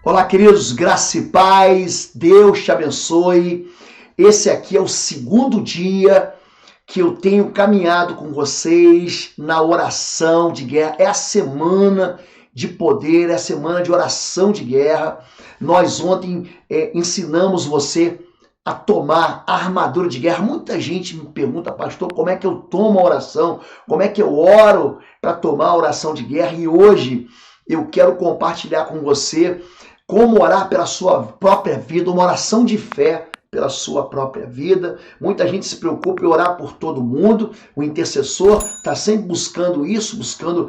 Olá, queridos, graça e paz, Deus te abençoe. Esse aqui é o segundo dia que eu tenho caminhado com vocês na oração de guerra. É a semana de poder, é a semana de oração de guerra. Nós ontem ensinamos você a tomar a armadura de guerra. Muita gente me pergunta, pastor, como é que eu tomo a oração? Como é que eu oro para tomar a oração de guerra? E hoje eu quero compartilhar com você como orar pela sua própria vida, uma oração de fé pela sua própria vida. Muita gente se preocupa em orar por todo mundo. O intercessor está sempre buscando isso, buscando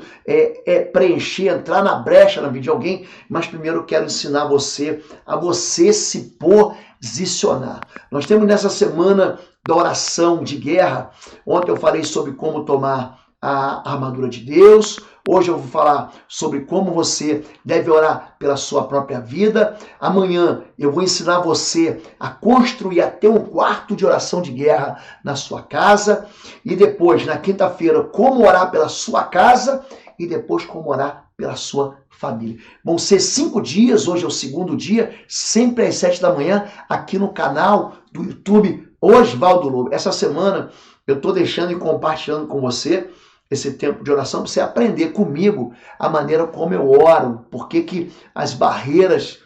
preencher, entrar na brecha na vida de alguém. Mas primeiro eu quero ensinar você a você se posicionar. Nós temos nessa semana da oração de guerra. Ontem eu falei sobre como tomar a armadura de Deus. Hoje eu vou falar sobre como você deve orar pela sua própria vida. Amanhã eu vou ensinar você a construir até um quarto de oração de guerra na sua casa. E depois, na quinta-feira, como orar pela sua casa e depois como orar pela sua família. Vão ser 5 dias, hoje é o segundo dia, sempre às 7 da manhã, aqui no canal do YouTube Osvaldo Lobo. Essa semana eu estou deixando e compartilhando com você esse tempo de oração para você aprender comigo a maneira como eu oro, porque que as barreiras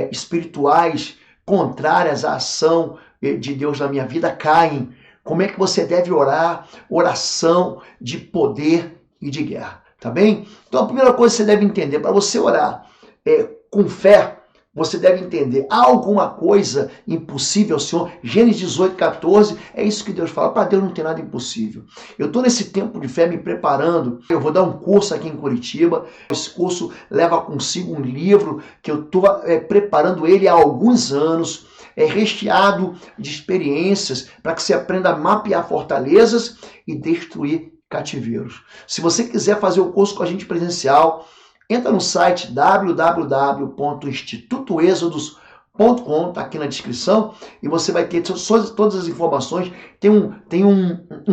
espirituais contrárias à ação de Deus na minha vida caem. Como é que você deve orar? Oração de poder e de guerra, tá bem? Então a primeira coisa que você deve entender, para você orar com fé, você deve entender, há alguma coisa impossível ao Senhor? Gênesis 18, 14, é isso que Deus fala. Para Deus não tem nada impossível. Eu estou nesse tempo de fé me preparando. Eu vou dar um curso aqui em Curitiba. Esse curso leva consigo um livro que eu estou preparando ele há alguns anos. É recheado de experiências para que você aprenda a mapear fortalezas e destruir cativeiros. Se você quiser fazer o curso com a gente presencial, entra no site www.institutoexodos.com, está aqui na descrição, e você vai ter todas as informações. Tem um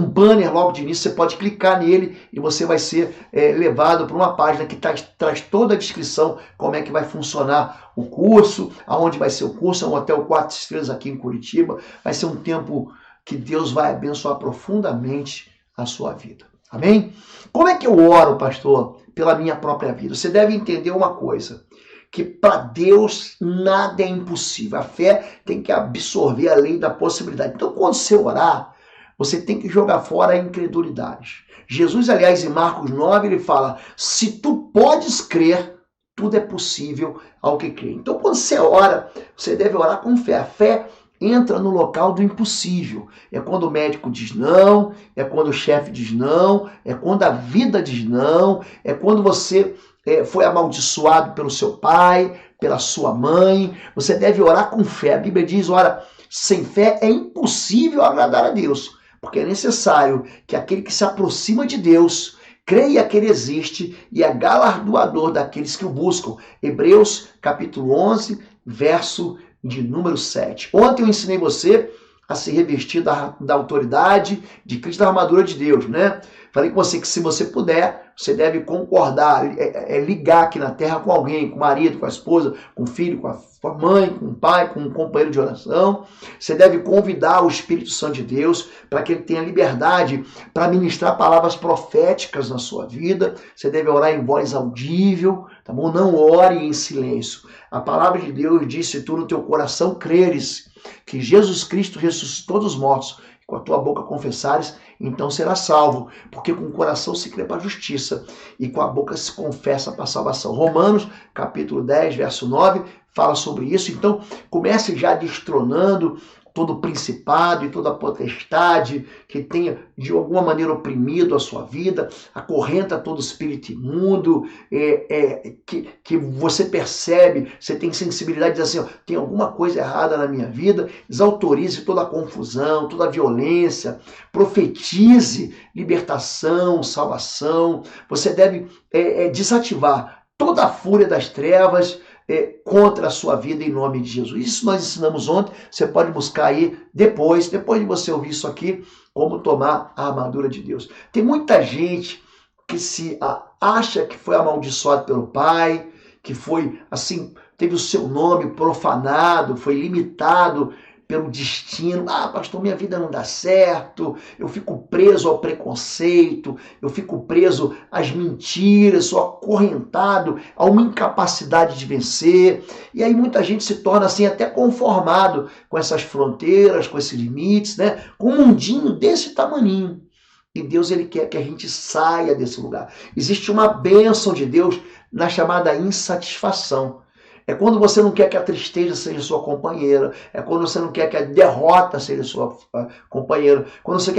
banner logo de início, você pode clicar nele e você vai ser levado para uma página que traz toda a descrição, como é que vai funcionar o curso, aonde vai ser o curso. É um hotel 4 estrelas aqui em Curitiba. Vai ser um tempo que Deus vai abençoar profundamente a sua vida. Amém? Como é que eu oro, pastor, pela minha própria vida? Você deve entender uma coisa, que para Deus nada é impossível. A fé tem que absorver a lei da possibilidade. Então, quando você orar, você tem que jogar fora a incredulidade. Jesus, aliás, em Marcos 9, ele fala, se tu podes crer, tudo é possível ao que crê. Então, quando você ora, você deve orar com fé. A fé entra no local do impossível. É quando o médico diz não, é quando o chefe diz não, é quando a vida diz não, é quando você foi amaldiçoado pelo seu pai, pela sua mãe. Você deve orar com fé. A Bíblia diz, ora, sem fé é impossível agradar a Deus, porque é necessário que aquele que se aproxima de Deus creia que ele existe e é galardoador daqueles que o buscam. Hebreus capítulo 11, verso de número 7. Ontem eu ensinei você a se revestir da autoridade de Cristo, da armadura de Deus, né? Falei com você que se você puder, você deve concordar, ligar aqui na terra com alguém, com o marido, com a esposa, com o filho, com a mãe, com o pai, com um companheiro de oração. Você deve convidar o Espírito Santo de Deus para que ele tenha liberdade para ministrar palavras proféticas na sua vida. Você deve orar em voz audível, tá bom? Não ore em silêncio. A palavra de Deus diz, se tu no teu coração creres que Jesus Cristo ressuscitou dos mortos, e com a tua boca confessares, então será salvo, porque com o coração se crê para a justiça e com a boca se confessa para a salvação. Romanos, capítulo 10, verso 9, fala sobre isso. Então, comece já destronando todo principado e toda potestade que tenha de alguma maneira oprimido a sua vida, acorrenta todo espírito imundo, que você percebe, você tem sensibilidade de dizer assim, ó, tem alguma coisa errada na minha vida, desautorize toda a confusão, toda a violência, profetize libertação, salvação. Você deve desativar toda a fúria das trevas, contra a sua vida em nome de Jesus. Isso nós ensinamos ontem, você pode buscar aí depois de você ouvir isso aqui, como tomar a armadura de Deus. Tem muita gente que se acha que foi amaldiçoado pelo pai, que foi assim teve o seu nome profanado, foi limitado pelo destino. Ah, pastor, minha vida não dá certo, eu fico preso ao preconceito, eu fico preso às mentiras, sou acorrentado a uma incapacidade de vencer. E aí muita gente se torna assim até conformado com essas fronteiras, com esses limites, né? Com um mundinho desse tamaninho. E Deus, ele quer que a gente saia desse lugar. Existe uma bênção de Deus na chamada insatisfação. É quando você não quer que a tristeza seja sua companheira. É quando você não quer que a derrota seja sua companheira. Quando você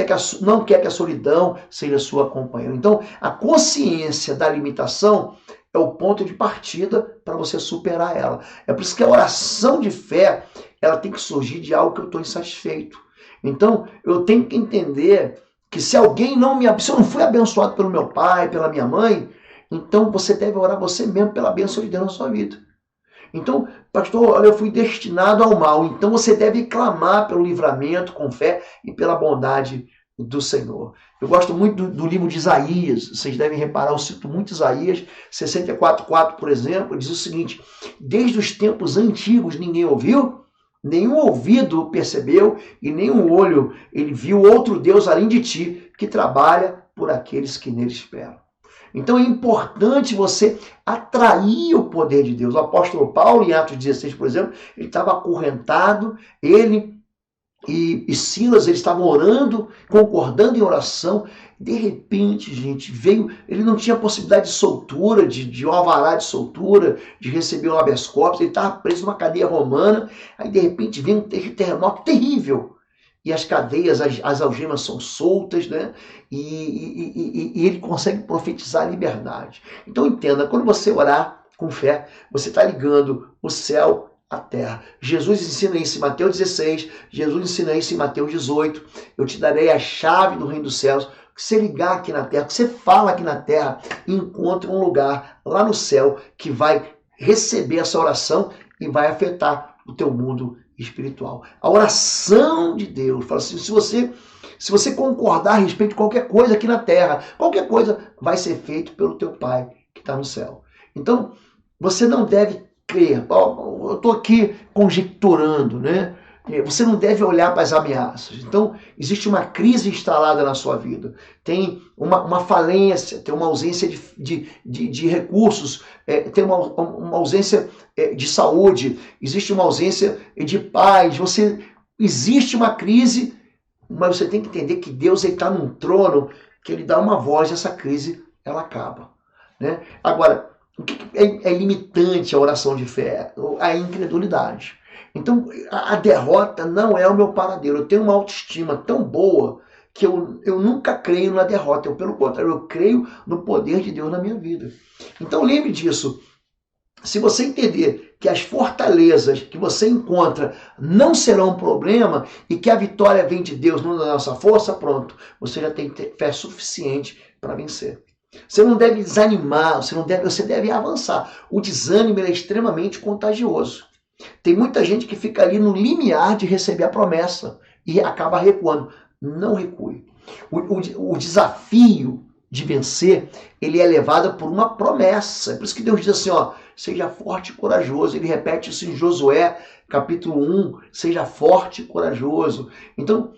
não quer que a solidão seja sua companheira. Então, a consciência da limitação é o ponto de partida para você superar ela. É por isso que a oração de fé, ela tem que surgir de algo que eu estou insatisfeito. Então, eu tenho que entender que se alguém se eu não fui abençoado pelo meu pai, pela minha mãe, então você deve orar você mesmo pela bênção de Deus na sua vida. Então, pastor, olha, eu fui destinado ao mal. Então você deve clamar pelo livramento com fé e pela bondade do Senhor. Eu gosto muito do livro de Isaías. Vocês devem reparar, eu cito muito Isaías 64:4, por exemplo, diz o seguinte: desde os tempos antigos ninguém ouviu, nenhum ouvido percebeu e nenhum olho ele viu outro Deus além de ti, que trabalha por aqueles que nele esperam. Então é importante você atrair o poder de Deus. O apóstolo Paulo, em Atos 16, por exemplo, ele estava acorrentado, ele e Silas, eles estavam orando, concordando em oração. De repente, gente, ele não tinha possibilidade de soltura, de um alvará de soltura, de receber um habeas corpus, ele estava preso numa cadeia romana, aí de repente vem um terremoto terrível. E as cadeias, as algemas são soltas, né? E ele consegue profetizar a liberdade. Então entenda, quando você orar com fé, você está ligando o céu à terra. Jesus ensina isso em Mateus 16, Jesus ensina isso em Mateus 18. Eu te darei a chave do reino dos céus. Que você ligar aqui na terra, que você fala aqui na terra, encontre um lugar lá no céu que vai receber essa oração e vai afetar o teu mundo espiritual. A oração de Deus fala assim: se você concordar a respeito de qualquer coisa aqui na terra, qualquer coisa vai ser feito pelo teu Pai que está no céu. Então, você não deve crer. Eu estou aqui conjecturando, né? Você não deve olhar para as ameaças. Então, existe uma crise instalada na sua vida. Tem uma falência, tem uma ausência de recursos, tem uma ausência de saúde, existe uma ausência de paz. Existe uma crise, mas você tem que entender que Deus está num trono, que ele dá uma voz e essa crise ela acaba. Né? Agora, o que é limitante a oração de fé? A incredulidade. Então, a derrota não é o meu paradeiro. Eu tenho uma autoestima tão boa que eu nunca creio na derrota. Pelo contrário, eu creio no poder de Deus na minha vida. Então, lembre disso. Se você entender que as fortalezas que você encontra não serão um problema e que a vitória vem de Deus, não da nossa força, pronto. Você já tem fé suficiente para vencer. Você não deve desanimar, você deve avançar. O desânimo é extremamente contagioso. Tem muita gente que fica ali no limiar de receber a promessa e acaba recuando. Não recue. O desafio de vencer, ele é levado por uma promessa. É por isso que Deus diz assim, ó, seja forte e corajoso. Ele repete isso em Josué, capítulo 1, seja forte e corajoso. Então,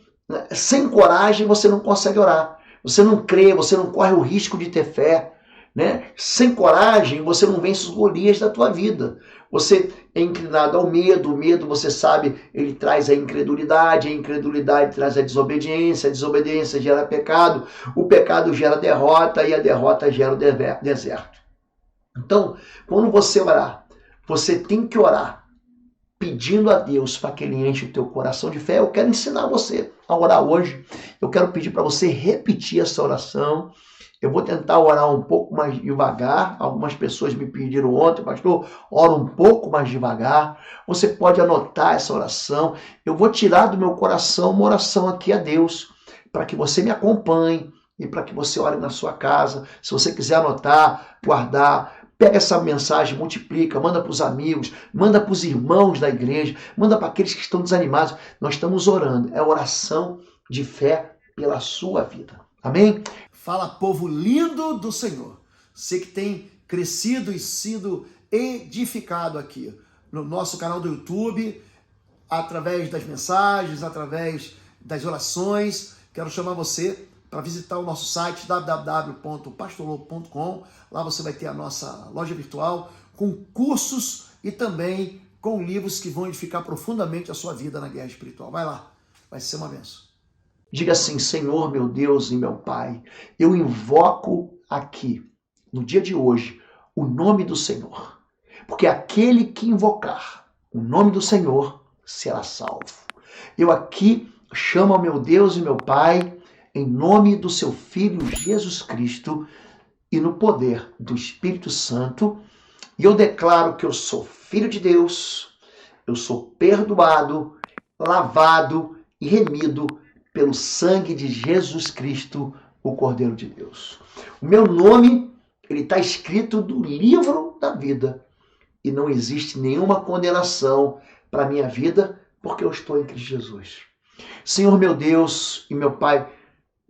sem coragem você não consegue orar. Você não crê, você não corre o risco de ter fé. Né? Sem coragem, você não vence os Golias da tua vida. Você é inclinado ao medo, o medo, você sabe, ele traz a incredulidade traz a desobediência gera pecado, o pecado gera derrota e a derrota gera o deserto. Então, quando você orar, você tem que orar pedindo a Deus para que Ele enche o teu coração de fé. Eu quero ensinar você a orar hoje. Eu quero pedir para você repetir essa oração. Eu vou tentar orar um pouco mais devagar. Algumas pessoas me pediram ontem, pastor, ora um pouco mais devagar. Você pode anotar essa oração. Eu vou tirar do meu coração uma oração aqui a Deus, para que você me acompanhe e para que você ore na sua casa. Se você quiser anotar, guardar, pega essa mensagem, multiplica, manda para os amigos, manda para os irmãos da igreja, manda para aqueles que estão desanimados. Nós estamos orando. É oração de fé pela sua vida. Amém? Fala, povo lindo do Senhor. Você que tem crescido e sido edificado aqui. no nosso canal do YouTube, através das mensagens, através das orações. Quero chamar você para visitar o nosso site www.pastorlobo.com. Lá você vai ter a nossa loja virtual com cursos e também com livros que vão edificar profundamente a sua vida na guerra espiritual. Vai lá, vai ser uma bênção. Diga assim: Senhor, meu Deus e meu Pai, eu invoco aqui, no dia de hoje, o nome do Senhor. Porque aquele que invocar o nome do Senhor será salvo. Eu aqui chamo ao meu Deus e meu Pai, em nome do seu Filho Jesus Cristo e no poder do Espírito Santo, e eu declaro que eu sou filho de Deus, eu sou perdoado, lavado e remido pelo sangue de Jesus Cristo, o Cordeiro de Deus. O meu nome, ele está escrito no livro da vida e não existe nenhuma condenação para a minha vida porque eu estou em Cristo Jesus. Senhor meu Deus e meu Pai,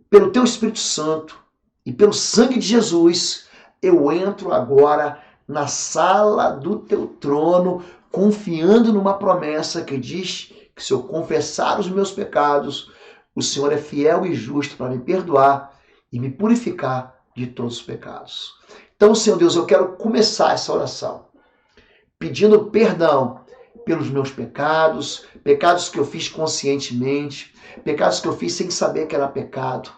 pelo Teu Espírito Santo e pelo sangue de Jesus, eu entro agora na sala do Teu trono, confiando numa promessa que diz que se eu confessar os meus pecados, o Senhor é fiel e justo para me perdoar e me purificar de todos os pecados. Então, Senhor Deus, eu quero começar essa oração pedindo perdão pelos meus pecados, pecados que eu fiz conscientemente, pecados que eu fiz sem saber que era pecado,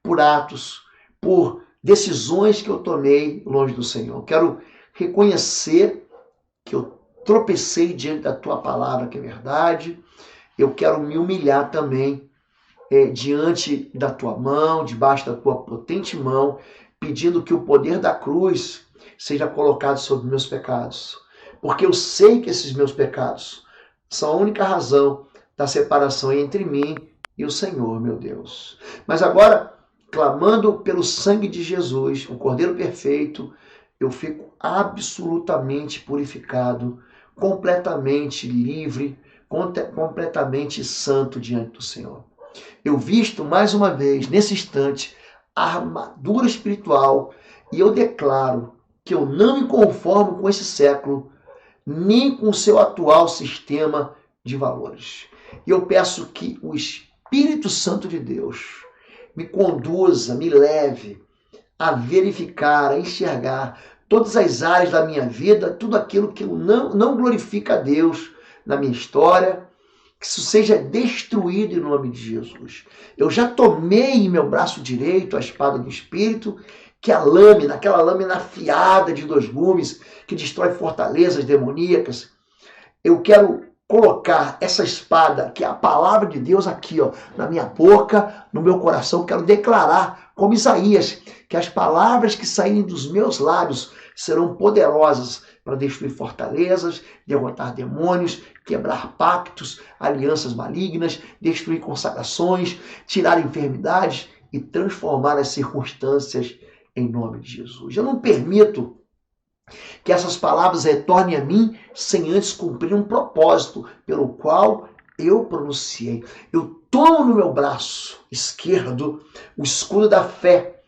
por atos, por decisões que eu tomei longe do Senhor. Quero reconhecer que eu tropecei diante da Tua palavra, que é verdade. Eu quero me humilhar também diante da Tua mão, debaixo da Tua potente mão, pedindo que o poder da cruz seja colocado sobre meus pecados. Porque eu sei que esses meus pecados são a única razão da separação entre mim e o Senhor, meu Deus. Mas agora, clamando pelo sangue de Jesus, o Cordeiro perfeito, eu fico absolutamente purificado, completamente livre, completamente santo diante do Senhor. Eu visto mais uma vez, nesse instante, a armadura espiritual e eu declaro que eu não me conformo com esse século, nem com o seu atual sistema de valores. E eu peço que o Espírito Santo de Deus me conduza, me leve a verificar, a enxergar todas as áreas da minha vida, tudo aquilo que não glorifica a Deus na minha história, que isso seja destruído em nome de Jesus. Eu já tomei em meu braço direito a espada do Espírito, que é a lâmina, aquela lâmina afiada de 2 gumes, que destrói fortalezas demoníacas. Eu quero colocar essa espada, que é a palavra de Deus, aqui, ó, na minha boca, no meu coração. Quero declarar, como Isaías, que as palavras que saírem dos meus lábios serão poderosas para destruir fortalezas, derrotar demônios, quebrar pactos, alianças malignas, destruir consagrações, tirar enfermidades e transformar as circunstâncias em nome de Jesus. Eu não permito que essas palavras retornem a mim sem antes cumprir um propósito pelo qual eu pronunciei. Eu tomo no meu braço esquerdo o escudo da fé,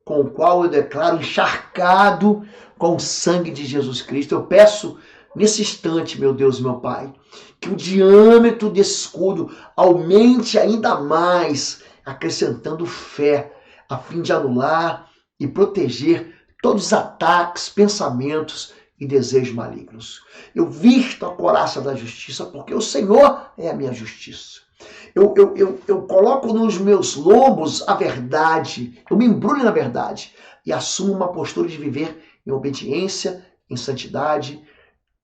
com o qual eu declaro encharcado com o sangue de Jesus Cristo. Eu peço nesse instante, meu Deus e meu Pai, que o diâmetro desse escudo aumente ainda mais, acrescentando fé, a fim de anular e proteger todos os ataques, pensamentos e desejos malignos. Eu visto a couraça da justiça, porque o Senhor é a minha justiça. Eu coloco nos meus lombos a verdade, eu me embrulho na verdade e assumo uma postura de viver em obediência, em santidade,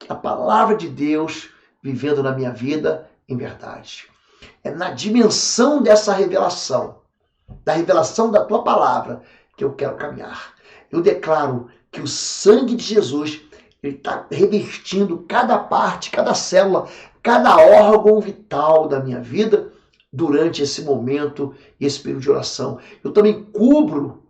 a palavra de Deus vivendo na minha vida em verdade. É na dimensão dessa revelação, da revelação da tua palavra, que eu quero caminhar. Eu declaro que o sangue de Jesus está revestindo cada parte, cada célula, cada órgão vital da minha vida durante esse momento e esse período de oração. Eu também cubro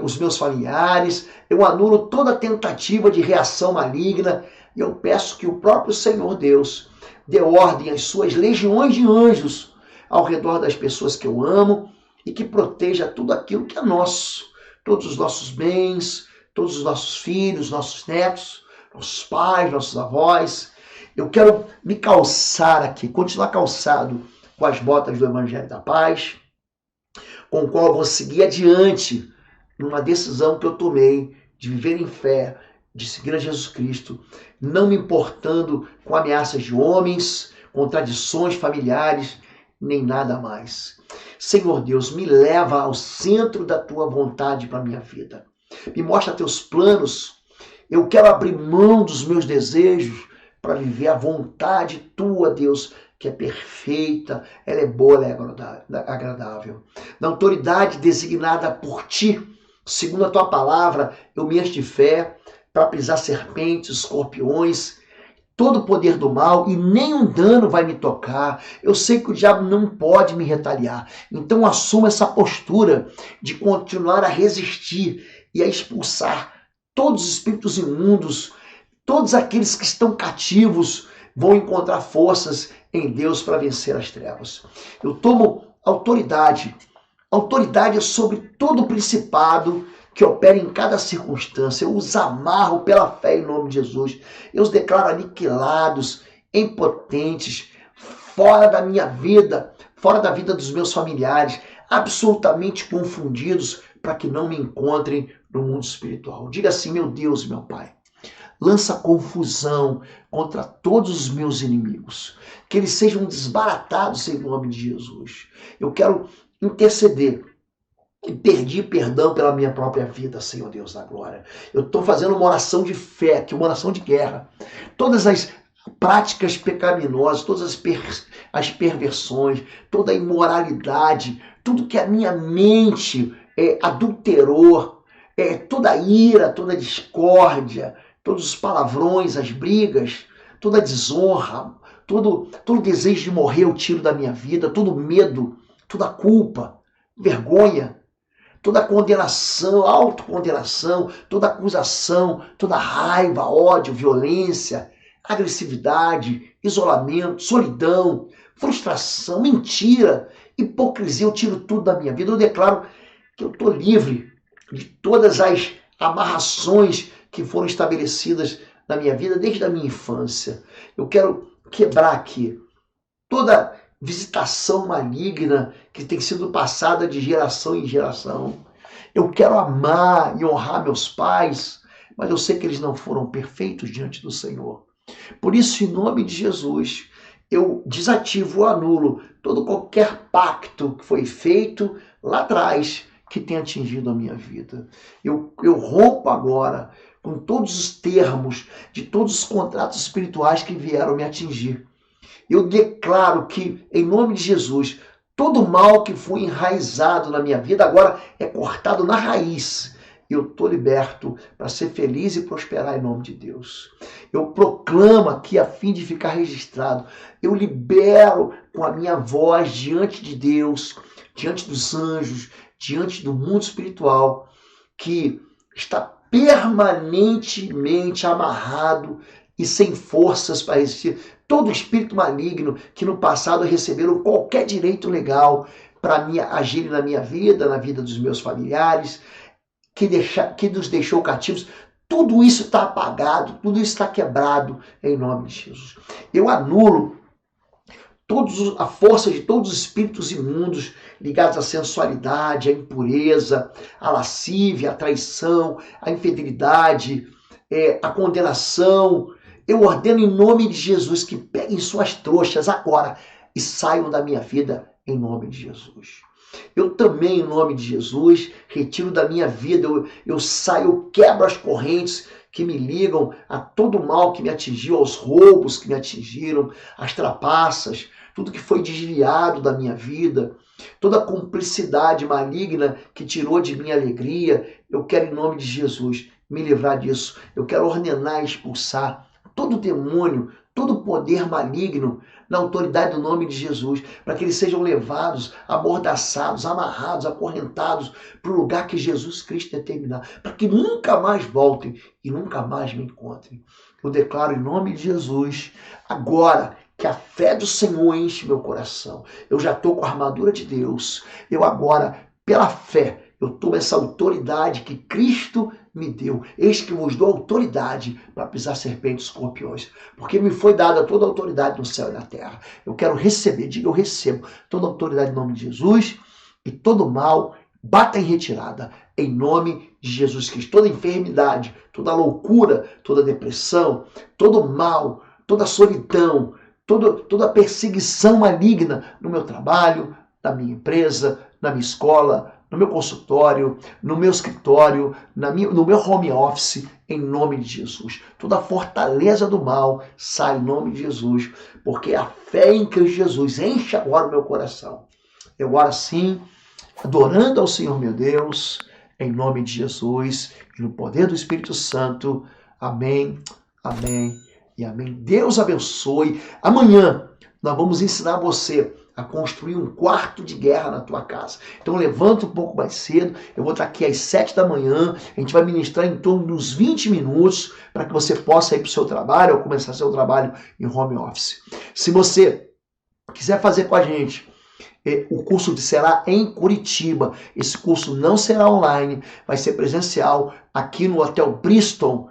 os meus familiares, eu anulo toda tentativa de reação maligna e eu peço que o próprio Senhor Deus dê ordem às suas legiões de anjos ao redor das pessoas que eu amo e que proteja tudo aquilo que é nosso, todos os nossos bens, todos os nossos filhos, nossos netos, nossos pais, nossos avós. Eu quero me calçar aqui, continuar calçado com as botas do Evangelho da Paz, com o qual eu vou seguir adiante numa decisão que eu tomei de viver em fé, de seguir a Jesus Cristo, não me importando com ameaças de homens, contradições familiares, nem nada mais. Senhor Deus, me leva ao centro da tua vontade para a minha vida. Me mostra teus planos. Eu quero abrir mão dos meus desejos para viver a vontade tua, Deus, que é perfeita, ela é boa, ela é agradável. Na autoridade designada por ti, segundo a tua palavra, eu me encho de fé para pisar serpentes, escorpiões, todo o poder do mal, e nenhum dano vai me tocar. Eu sei que o diabo não pode me retaliar. Então assuma essa postura de continuar a resistir e a expulsar todos os espíritos imundos, todos aqueles que estão cativos vão encontrar forças em Deus para vencer as trevas. Eu tomo autoridade sobre todo o principado que opera em cada circunstância. Eu os amarro pela fé em nome de Jesus. Eu os declaro aniquilados, impotentes, fora da minha vida, fora da vida dos meus familiares, absolutamente confundidos, para que não me encontrem no mundo espiritual. Diga assim: meu Deus, meu Pai, lança confusão contra todos os meus inimigos, que eles sejam desbaratados em nome de Jesus. Eu quero interceder e pedir perdão pela minha própria vida, Senhor Deus da glória. Eu estou fazendo uma oração de fé, que é uma oração de guerra. Todas as práticas pecaminosas, todas as perversões, toda a imoralidade, tudo que a minha mente adulterou, toda a ira, toda a discórdia, todos os palavrões, as brigas, toda a desonra, todo desejo de morrer eu tiro da minha vida, todo medo, toda culpa, vergonha, toda condenação, autocondenação, toda acusação, toda raiva, ódio, violência, agressividade, isolamento, solidão, frustração, mentira, hipocrisia, eu tiro tudo da minha vida. Eu declaro que eu estou livre de todas as amarrações que foram estabelecidas na minha vida desde a minha infância. Eu quero quebrar aqui toda visitação maligna que tem sido passada de geração em geração. Eu quero amar e honrar meus pais, mas eu sei que eles não foram perfeitos diante do Senhor. Por isso, em nome de Jesus, eu desativo ou anulo qualquer pacto que foi feito lá atrás que tenha atingido a minha vida. Eu rompo agora com todos os termos de todos os contratos espirituais que vieram me atingir. Eu declaro que, em nome de Jesus, todo mal que foi enraizado na minha vida agora é cortado na raiz. Eu estou liberto para ser feliz e prosperar em nome de Deus. Eu proclamo aqui, a fim de ficar registrado, eu libero com a minha voz diante de Deus, diante dos anjos, diante do mundo espiritual, que está permanentemente amarrado e sem forças para resistir. Todo espírito maligno que no passado receberam qualquer direito legal para agir na minha vida, na vida dos meus familiares, que nos deixou cativos, tudo isso está apagado, tudo isso está quebrado em nome de Jesus. Eu anulo a força de todos os espíritos imundos ligados à sensualidade, à impureza, à lascívia, à traição, à infidelidade, à condenação. Eu ordeno em nome de Jesus que peguem suas trouxas agora e saiam da minha vida em nome de Jesus. Eu também, em nome de Jesus, retiro da minha vida, eu saio, eu quebro as correntes que me ligam a todo o mal que me atingiu, aos roubos que me atingiram, às trapaças, tudo que foi desviado da minha vida, toda a cumplicidade maligna que tirou de mim a alegria. Eu quero, em nome de Jesus, me livrar disso. Eu quero ordenar e expulsar todo demônio, todo poder maligno na autoridade do nome de Jesus, para que eles sejam levados, amordaçados, amarrados, acorrentados para o lugar que Jesus Cristo determinar, para que nunca mais voltem e nunca mais me encontrem. Eu declaro em nome de Jesus, agora, que a fé do Senhor enche meu coração. Eu já estou com a armadura de Deus. Eu agora, pela fé, eu tomo essa autoridade que Cristo me deu. Eis que vos dou autoridade para pisar serpentes e escorpiões, porque me foi dada toda a autoridade no céu e na terra. Eu quero receber, diga, eu recebo toda a autoridade em nome de Jesus, e todo mal bata em retirada, em nome de Jesus Cristo. Toda enfermidade, toda loucura, toda depressão, todo mal, toda solidão, toda perseguição maligna no meu trabalho, na minha empresa, na minha escola, no meu consultório, no meu escritório, no meu home office, em nome de Jesus. Toda a fortaleza do mal sai em nome de Jesus, porque a fé em Cristo Jesus enche agora o meu coração. Eu oro assim, adorando ao Senhor meu Deus, em nome de Jesus, e no poder do Espírito Santo. Amém, amém e amém. Deus abençoe. Amanhã nós vamos ensinar você a construir um quarto de guerra na tua casa. Então levanta um pouco mais cedo, eu vou estar aqui às 7 da manhã, a gente vai ministrar em torno dos 20 minutos para que você possa ir para o seu trabalho ou começar seu trabalho em home office. Se você quiser fazer com a gente, o curso será em Curitiba. Esse curso não será online, vai ser presencial aqui no Hotel Bristol.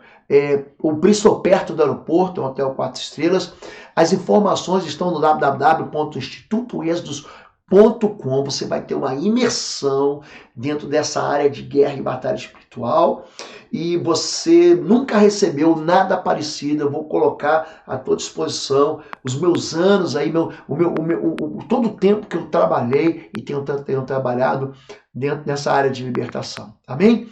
O Bristol perto do aeroporto, é um hotel 4 estrelas. As informações estão no www.institutoexodus.com. Você vai ter uma imersão dentro dessa área de guerra e batalha espiritual. E você nunca recebeu nada parecido. Eu vou colocar à tua disposição os meus anos aí, todo o tempo que eu trabalhei e tenho trabalhado dentro dessa área de libertação. Amém?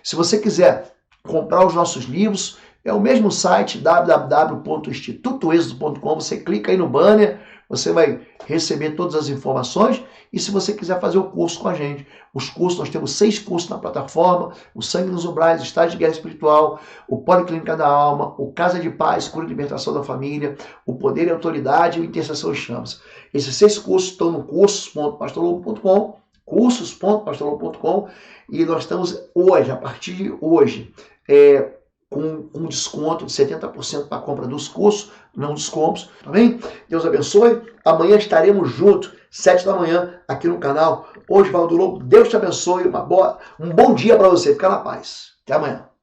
Se você quiser comprar os nossos livros, é o mesmo site, www.institutoexodus.com. Você clica aí no banner, você vai receber todas as informações. E se você quiser fazer o curso com a gente, os cursos, nós temos 6 cursos na plataforma: o Sangue nos Umbrais, o Estágio de Guerra Espiritual, o Policlínica da Alma, o Casa de Paz, Cura e Libertação da Família, o Poder e Autoridade e o Intercessão em Chamas. Esses 6 cursos estão no cursos.pastorlobo.com, cursos.pastorlobo.com, e nós estamos hoje, a partir de hoje, com um desconto de 70% para a compra dos cursos, não descontos, tá bem? Deus abençoe. Amanhã estaremos juntos, 7 da manhã, aqui no canal Oswaldo Lobo. Deus te abençoe. Um bom dia para você. Fica na paz. Até amanhã.